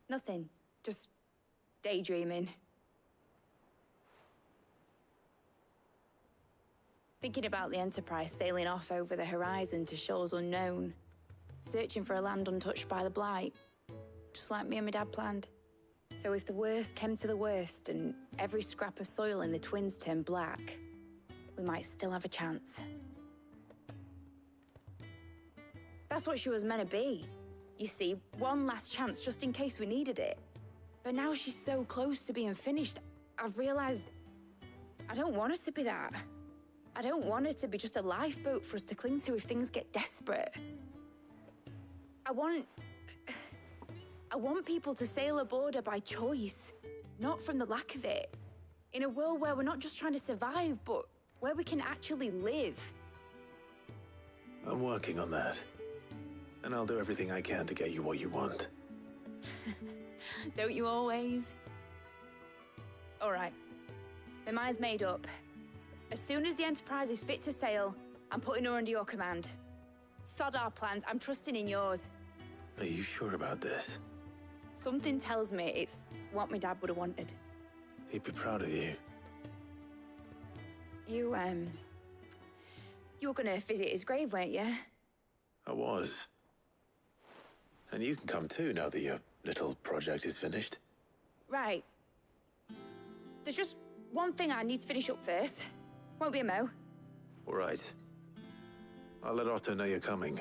Nothing. Just daydreaming. Thinking about the Enterprise sailing off over the horizon to shores unknown, searching for a land untouched by the Blight, just like me and my dad planned. So if the worst came to the worst and every scrap of soil in the Twins turned black, we might still have a chance. That's what she was meant to be. You see, one last chance just in case we needed it. But now she's so close to being finished, I've realized I don't want it to be that. I don't want it to be just a lifeboat for us to cling to if things get desperate. I want people to sail aboard her by choice, not from the lack of it. In a world where we're not just trying to survive, but where we can actually live. I'm working on that. And I'll do everything I can to get you what you want. Don't you always? All right. My mind's made up. As soon as the Enterprise is fit to sail, I'm putting her under your command. Sod our plans, I'm trusting in yours. Are you sure about this? Something tells me it's what my dad would have wanted. He'd be proud of you. You were gonna visit his grave, weren't you? I was. And you can come too now that your little project is finished. Right. There's just one thing I need to finish up first. Won't be a mo. All right. I'll let Otto know you're coming.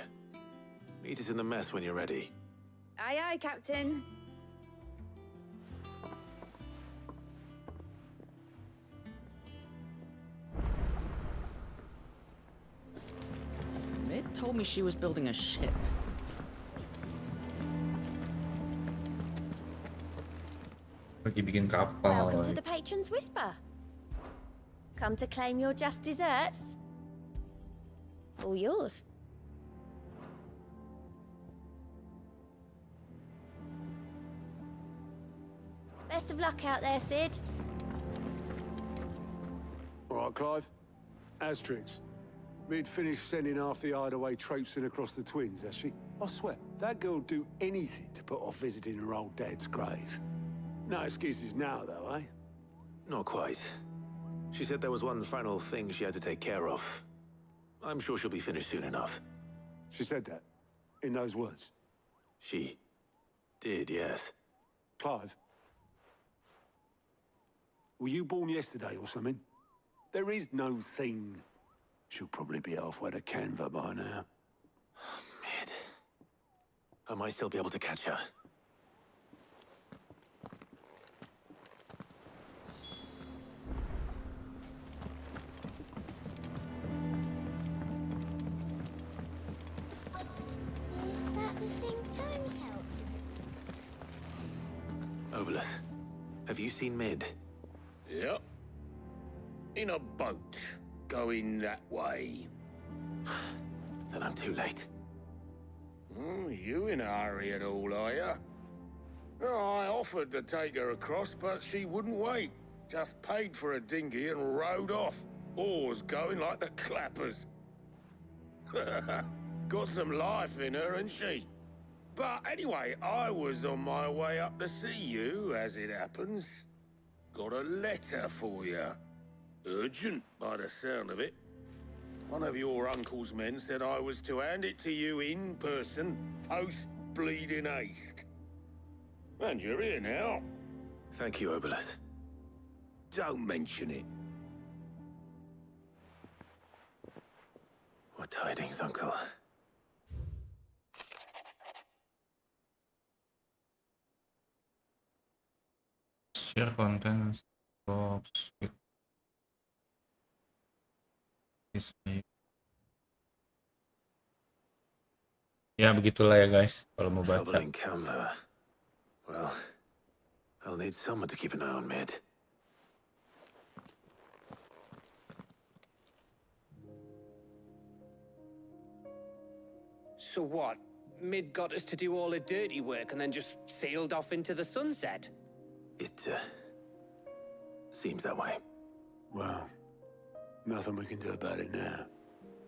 Meet us in the mess when you're ready. Aye, aye, Captain. Mid told me she was building a ship. Lagi bikin kapal. Welcome to the Patron's Whisper. Come to claim your just desserts? All yours. Best of luck out there, Sid. Right, Clive? Asterix. Mid finished sending half the hideaway traipsing across the twins, has she? I swear, that girl'd do anything to put off visiting her old dad's grave. No excuses now, though, eh? Not quite. She said there was one final thing she had to take care of. I'm sure she'll be finished soon enough. She said that? In those words? She did, yes. Clive? Were you born yesterday or something? There is no thing. She'll probably be halfway to Canva by now. Mid. I might still be able to catch her. Is that the thing Times helped? Obelith, have you seen Mid? Yep. In a boat, going that way. Then I'm too late. You in a hurry and all, are you? Oh, I offered to take her across, but she wouldn't wait. Just paid for a dinghy and rowed off. Oars going like the clappers. Got some life in her, ain't she? But anyway, I was on my way up to see you, as it happens. Got a letter for you. Urgent, by the sound of it. One of your uncle's men said I was to hand it to you in person, post-bleeding haste. And you're here now. Thank you, Obelith. Don't mention it. What tidings, Uncle? Share content, box, ya begitulah ya guys kalau mau baca. Trouble in Canva. Well, I'll need someone to keep an eye on Mid. So what? Mid got us to do all the dirty work and then just sailed off into the sunset? It, seems that way. Well, nothing we can do about it now.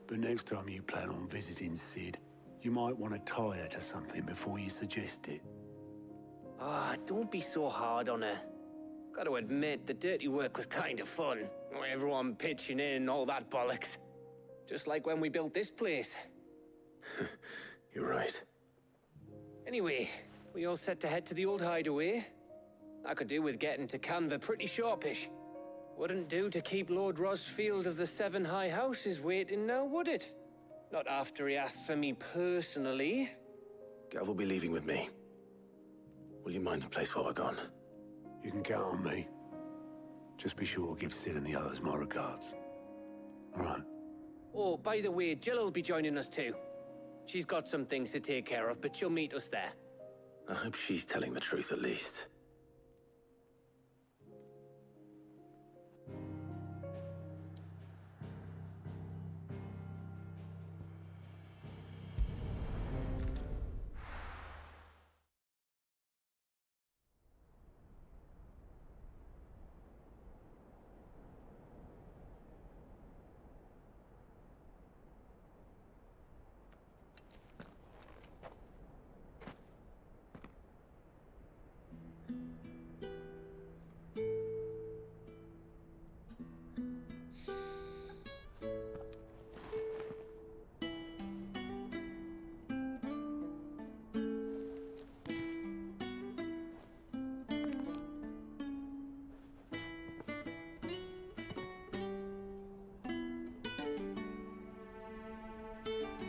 But next time you plan on visiting Sid, you might want to tie her to something before you suggest it. Ah, don't be so hard on her. Got to admit, the dirty work was kind of fun. Everyone pitching in, all that bollocks. Just like when we built this place. You're right. Anyway, we all set to head to the old hideaway. I could do with getting to Canva pretty sharpish. Wouldn't do to keep Lord Rosfield of the Seven High Houses waiting now, would it? Not after he asked for me personally. Gav will be leaving with me. Will you mind the place while we're gone? You can count on me. Just be sure to give Sid and the others my regards. All right. Oh, by the way, Jill will be joining us too. She's got some things to take care of, but she'll meet us there. I hope she's telling the truth at least.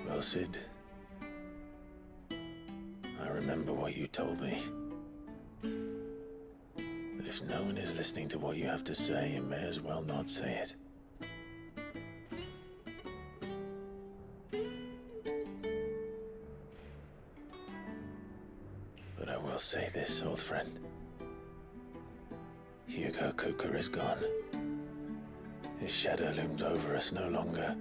Well, Sid, I remember what you told me. But if no one is listening to what you have to say, you may as well not say it. But I will say this, old friend. Hugo Cooker is gone. His shadow looms over us no longer.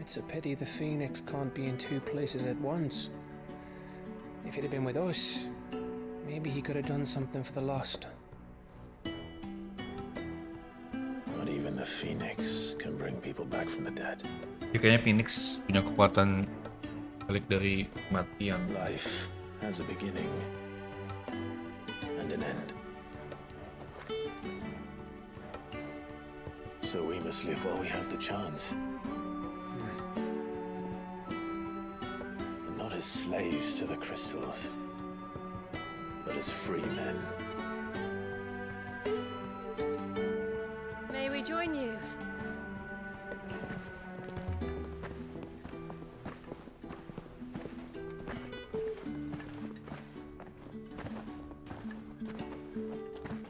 It's a pity the Phoenix can't be in two places at once. If he'd have been with us, maybe he could have done something for the lost. the Phoenix can bring people back from the dead. Jadi kayaknya Phoenix punya kekuatan balik dari kematian. Life has a beginning and an end. So we must live while we have the chance. And not as slaves to the crystals, but as free men. May we join you?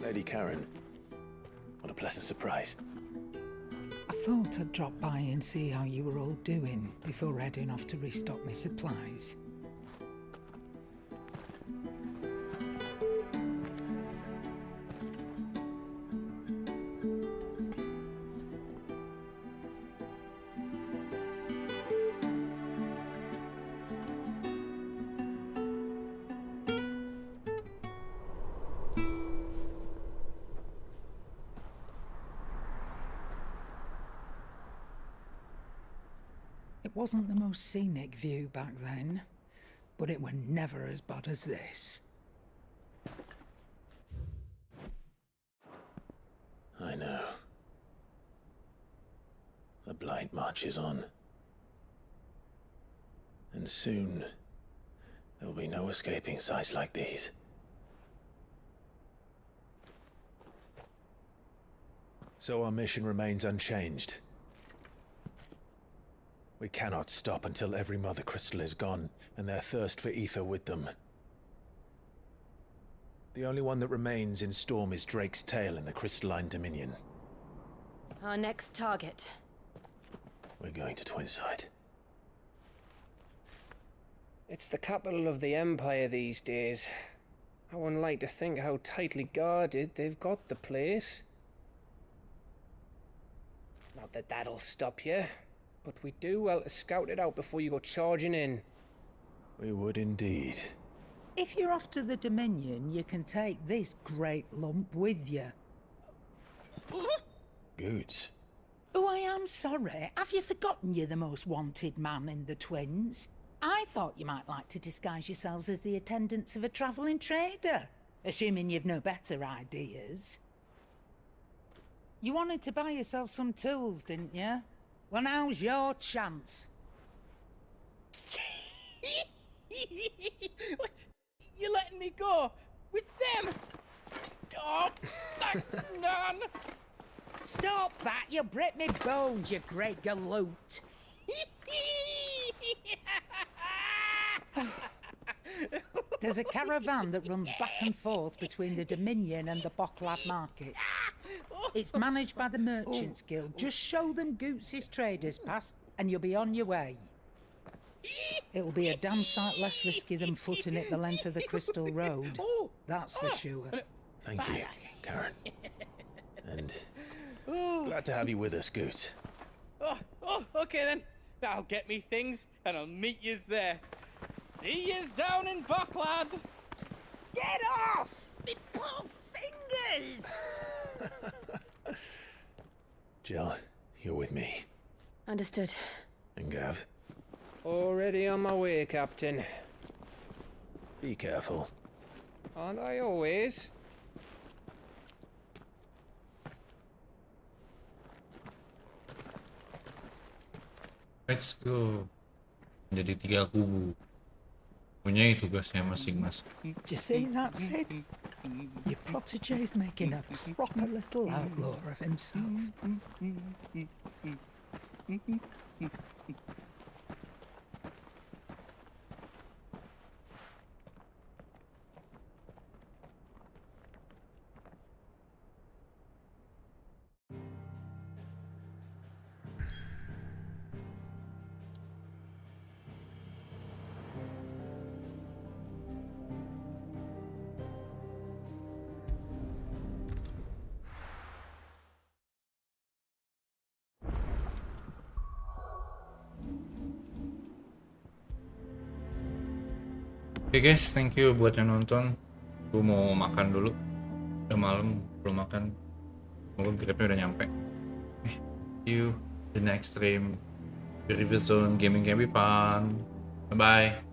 Lady Karen, what a pleasant surprise. I thought I'd drop by and see how you were all doing before heading off to restock my supplies. It wasn't the most scenic view back then, but it were never as bad as this. I know. The blight marches on. And soon, there will be no escaping sights like these. So our mission remains unchanged. We cannot stop until every Mother Crystal is gone, and their thirst for ether with them. The only one that remains in Storm is Drake's tail in the Crystalline Dominion. Our next target. We're going to Twinside. It's the capital of the Empire these days. I wouldn't like to think how tightly guarded they've got the place. Not that that'll stop you, but we do well to scout it out before you go charging in. We would indeed. If you're off to the Dominion, you can take this great lump with you. Goods. Oh, I am sorry. Have you forgotten you're the most wanted man in the Twins? I thought you might like to disguise yourselves as the attendants of a travelling trader, assuming you've no better ideas. You wanted to buy yourself some tools, didn't you? Well, now's your chance. You're letting me go with them? Oh, thanks, Nan. Stop that! You'll break me bones, you great galoot. There's a caravan that runs back and forth between the Dominion and the Bocklad markets. It's managed by the Merchants Guild. Just show them Goots' traders pass and you'll be on your way. It'll be a damn sight less risky than footing it the length of the Crystal Road. That's for sure. Thank you, Karen. And glad to have you with us, Goots. Okay then. I'll get me things and I'll meet yous there. See yous down in Bocklad. Get off! Me poor fingers! Jill, you're with me. Understood. And Gav, Already on my way, Captain. be careful. Aren't I always? Let's go. Jadi 3 kubu. Punya tugasnya masing-masing. Do you see that, Sid? Your protege's making a proper little outlaw of himself. Oke guys, thank you buat yang nonton. Gue mau makan dulu. Udah malam, belum makan. Semoga grabnya udah nyampe. See you the next stream. WiryverseZone gaming can be fun. Bye bye.